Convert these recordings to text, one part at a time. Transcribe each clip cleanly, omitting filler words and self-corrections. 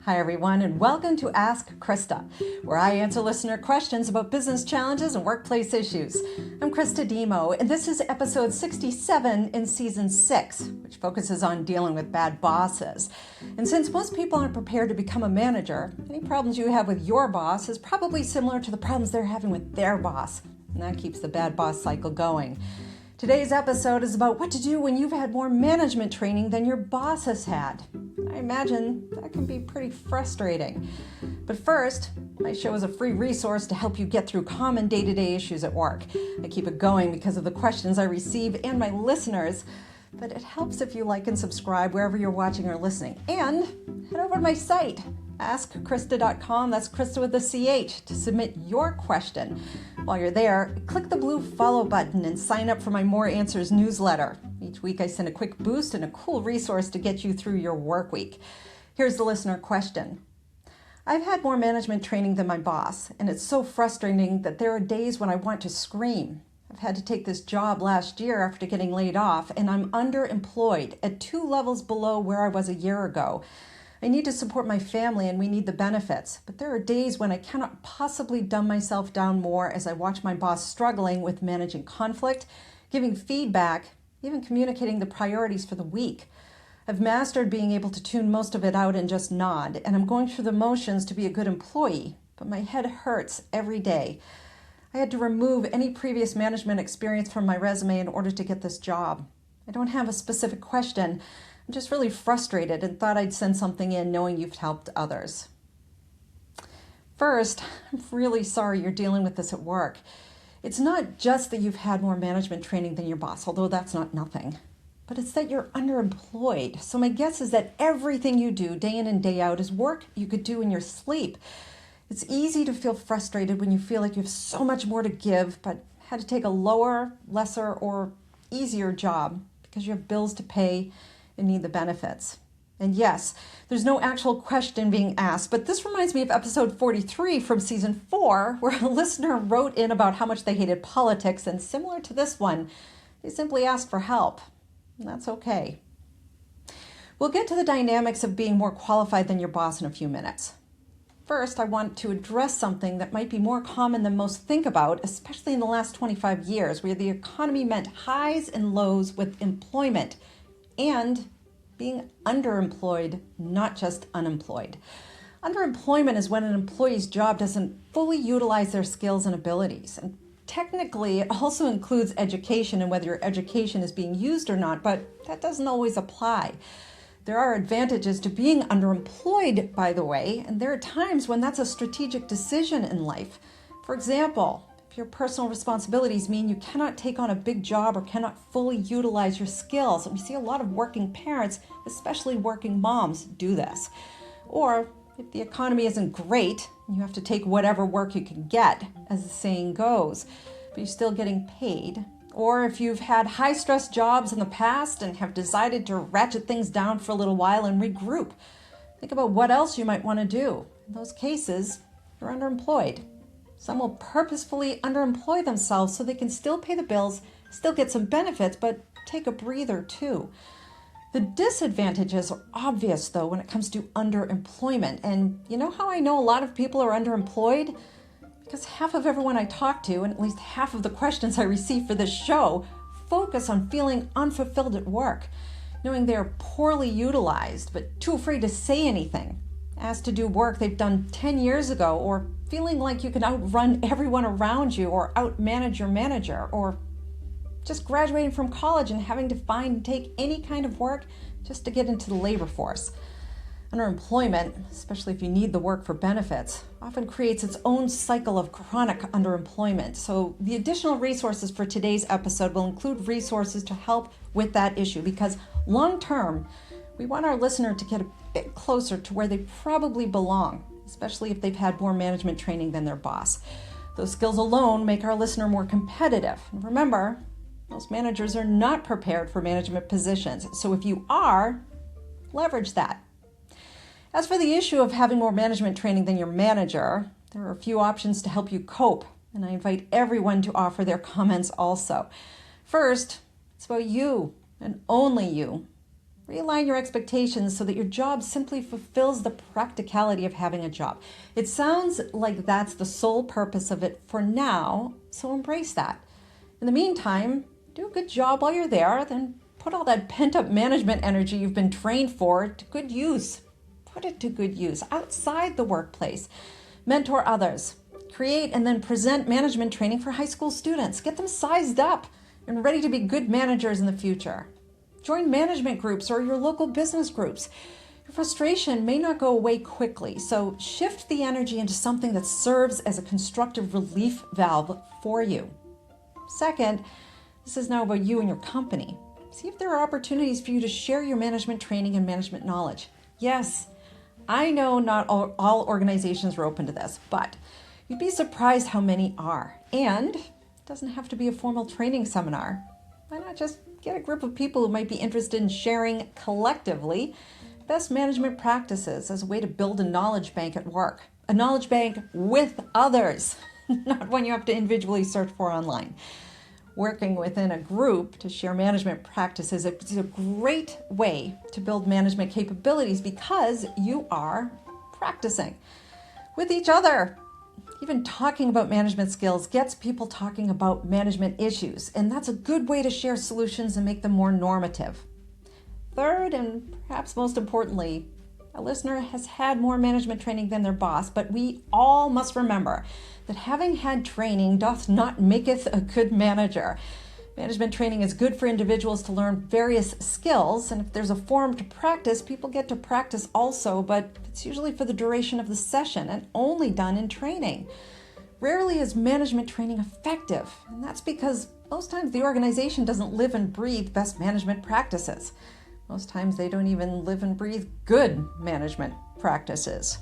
Hi everyone, and welcome to Ask Christa, where I answer listener questions about business challenges and workplace issues. I'm Christa Demo, and this is episode 67 in season 6, which focuses on dealing with bad bosses. And since most people aren't prepared to become a manager, any problems you have with your boss is probably similar to the problems they're having with their boss, and that keeps the bad boss cycle going. Today's episode is about what to do when you've had more management training than your boss has had. I imagine that can be pretty frustrating. But first, my show is a free resource to help you get through common day-to-day issues at work. I keep it going because of the questions I receive and my listeners, but it helps if you like and subscribe wherever you're watching or listening. And head over to my site, askchrista.com, that's Christa with a CH, to submit your question. While you're there, click the blue follow button and sign up for my More Answers newsletter. Each week I send a quick boost and a cool resource to get you through your work week. Here's the listener question. I've had more management training than my boss, and it's so frustrating that there are days when I want to scream. I've had to take this job last year after getting laid off, and I'm underemployed at 2 levels below where I was a year ago. I need to support my family and we need the benefits, but there are days when I cannot possibly dumb myself down more as I watch my boss struggling with managing conflict, giving feedback, even communicating the priorities for the week. I've mastered being able to tune most of it out and just nod, and I'm going through the motions to be a good employee, but my head hurts every day. I had to remove any previous management experience from my resume in order to get this job. I don't have a specific question. I'm just really frustrated and thought I'd send something in knowing you've helped others. First, I'm really sorry you're dealing with this at work. It's not just that you've had more management training than your boss, although that's not nothing, but it's that you're underemployed. So my guess is that everything you do day in and day out is work you could do in your sleep. It's easy to feel frustrated when you feel like you have so much more to give, but had to take a lower, lesser, or easier job because you have bills to pay and need the benefits. And yes, there's no actual question being asked, but this reminds me of episode 43 from season 4, where a listener wrote in about how much they hated politics, and similar to this one, they simply asked for help. And that's okay. We'll get to the dynamics of being more qualified than your boss in a few minutes. First, I want to address something that might be more common than most think about, especially in the last 25 years, where the economy meant highs and lows with employment and being underemployed, not just unemployed. Underemployment is when an employee's job doesn't fully utilize their skills and abilities. And technically, it also includes education and whether your education is being used or not, but that doesn't always apply. There are advantages to being underemployed, by the way, and there are times when that's a strategic decision in life. For example, if your personal responsibilities mean you cannot take on a big job or cannot fully utilize your skills, and we see a lot of working parents, especially working moms, do this. Or if the economy isn't great, you have to take whatever work you can get, as the saying goes, but you're still getting paid. Or if you've had high-stress jobs in the past and have decided to ratchet things down for a little while and regroup. Think about what else you might want to do. In those cases, you're underemployed. Some will purposefully underemploy themselves so they can still pay the bills, still get some benefits, but take a breather too. The disadvantages are obvious, though, when it comes to underemployment. And you know how I know a lot of people are underemployed? Because half of everyone I talk to, and at least half of the questions I receive for this show, focus on feeling unfulfilled at work, knowing they're poorly utilized, but too afraid to say anything, asked to do work they've done 10 years ago, or feeling like you can outrun everyone around you or outmanage your manager, or just graduating from college and having to find and take any kind of work just to get into the labor force. Underemployment, especially if you need the work for benefits, often creates its own cycle of chronic underemployment. So the additional resources for today's episode will include resources to help with that issue, because long term, we want our listener to get a bit closer to where they probably belong, especially if they've had more management training than their boss. Those skills alone make our listener more competitive. And remember, most managers are not prepared for management positions. So if you are, leverage that. As for the issue of having more management training than your manager, there are a few options to help you cope, and I invite everyone to offer their comments also. First, it's about you and only you. Realign your expectations so that your job simply fulfills the practicality of having a job. It sounds like that's the sole purpose of it for now, so embrace that. In the meantime, do a good job while you're there, then put all that pent-up management energy you've been trained for to good use. Put it to good use outside the workplace. Mentor others. Create and then present management training for high school students. Get them sized up and ready to be good managers in the future. Join management groups or your local business groups. Your frustration may not go away quickly, so shift the energy into something that serves as a constructive relief valve for you. Second, this is now about you and your company. See if there are opportunities for you to share your management training and management knowledge. Yes, I know not all organizations are open to this, but you'd be surprised how many are. And it doesn't have to be a formal training seminar. Why not just get a group of people who might be interested in sharing collectively best management practices as a way to build a knowledge bank at work. A knowledge bank with others, not one you have to individually search for online. Working within a group to share management practices is a great way to build management capabilities because you are practicing with each other. Even talking about management skills gets people talking about management issues, and that's a good way to share solutions and make them more normative. Third, and perhaps most importantly, a listener has had more management training than their boss, but we all must remember that having had training doth not maketh a good manager. Management training is good for individuals to learn various skills, and if there's a forum to practice, people get to practice also, but it's usually for the duration of the session and only done in training. Rarely is management training effective, and that's because most times the organization doesn't live and breathe best management practices. Most times they don't even live and breathe good management practices.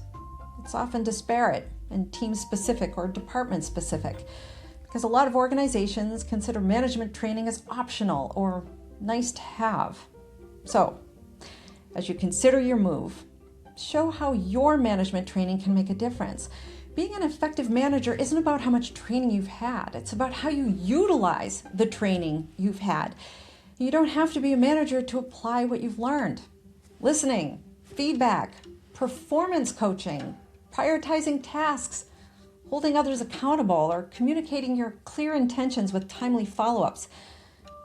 It's often disparate and team-specific or department-specific, because a lot of organizations consider management training as optional or nice to have. So, as you consider your move, show how your management training can make a difference. Being an effective manager isn't about how much training you've had. It's about how you utilize the training you've had. You don't have to be a manager to apply what you've learned. Listening, feedback, performance coaching, prioritizing tasks, holding others accountable, or communicating your clear intentions with timely follow-ups,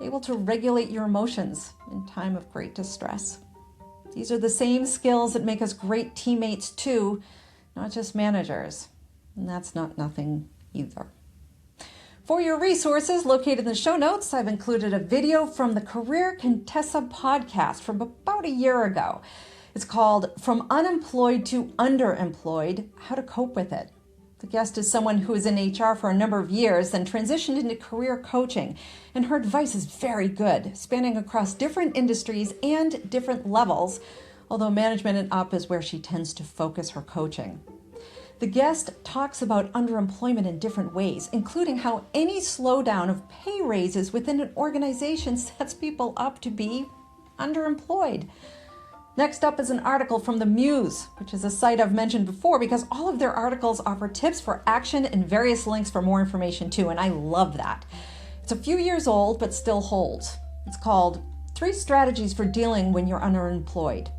able to regulate your emotions in time of great distress. These are the same skills that make us great teammates too, not just managers. And that's not nothing either. For your resources located in the show notes, I've included a video from the Career Contessa podcast from about a year ago. It's called From Unemployed to Underemployed, How to Cope with It. The guest is someone who was in HR for a number of years, then transitioned into career coaching, and her advice is very good, spanning across different industries and different levels, although management and up is where she tends to focus her coaching. The guest talks about underemployment in different ways, including how any slowdown of pay raises within an organization sets people up to be underemployed. Next up is an article from The Muse, which is a site I've mentioned before because all of their articles offer tips for action and various links for more information too, and I love that. It's a few years old, but still holds. It's called 3 Strategies for Dealing When You're Underemployed.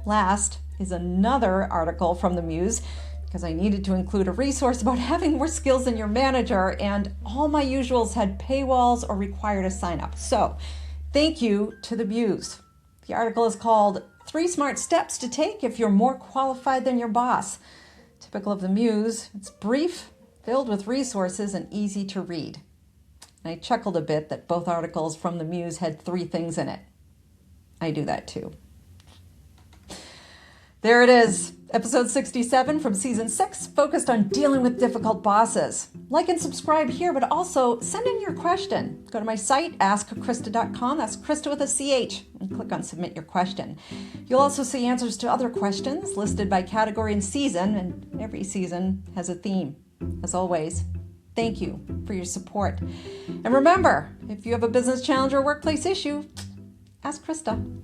Last is another article from The Muse because I needed to include a resource about having more skills than your manager, and all my usuals had paywalls or required a sign up. So thank you to The Muse. The article is called 3 Smart Steps to Take If You're More Qualified Than Your Boss. Typical of The Muse, it's brief, filled with resources, and easy to read. And I chuckled a bit that both articles from The Muse had 3 things in it. I do that too. There it is, episode 67 from season 6, focused on dealing with difficult bosses. Like and subscribe here, but also send in your question. Go to my site, askchrista.com, that's Christa with a CH, and click on submit your question. You'll also see answers to other questions listed by category and season, and every season has a theme. As always, thank you for your support. And remember, if you have a business challenge or workplace issue, ask Christa.